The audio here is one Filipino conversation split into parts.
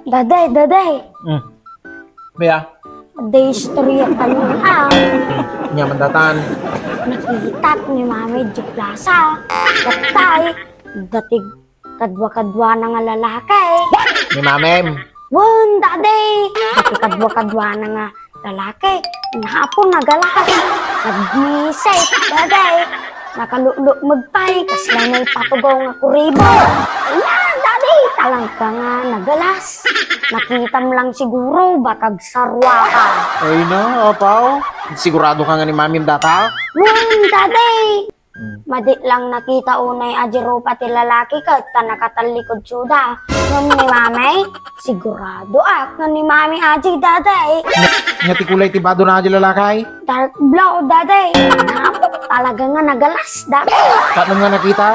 Daday. Baya, Day istorya pa nun nyaman datan. Nakita ni Mami di plaza. Datay, datig kadwa-kadwa na nga lalaki. Ni mamem. Wan, daday. Datig kadwa-kadwa na nga lalaki. Nahapon nagalas. Nag-misay, daday. Nakalulok magpay, kas lang may patugaw nga kuribo. Ayan, daday. Talang ka nga nagalas. Nakita mo lang siguro, bakag sarwa ka. Ay na, apaw. Sigurado ka nga ni mamem data? Wan, daday. Madi lang nakita unay ajiro pati lalaki ka ta nakatalikod suda. Nung ni Mami, sigurado nga ni Mami aji daday. Nga ti kulay ti bado na aja lalakay. Dark blue daday. Napot talaga nga nagalas daday. Tanong nga nakita?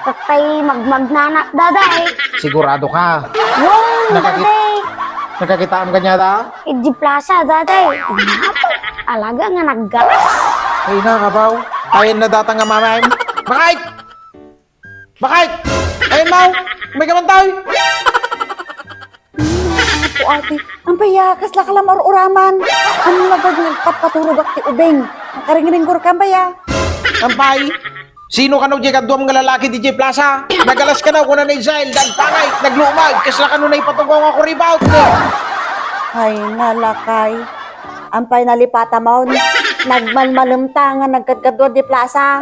Tatay magmagnanak daday. Sigurado ka. Wan, daday. Nakakitaan ka niya da? Idi plaza daday. Napot talaga nga naggalas. Ay na, apaw. Ayan na data nga mamem. Bakit? Bakit? Ayun mau. May kamantay. Po ate, ang payakas la kalam uraman. Ano lagag patpaturog ak ti ubeng. Nakaring-ringgor ka baya. Ampay. Sino ka nung kadwam nga lalaki DJ Plaza? Nagalas ka na kuna na Israel. Pangay, naglumag. Kasla ka nung na ipatugaw ako rebound. Ay, nalakay. Ampay nalipata maun. Nagmalmalumta nga nagkadkadwa di plaza.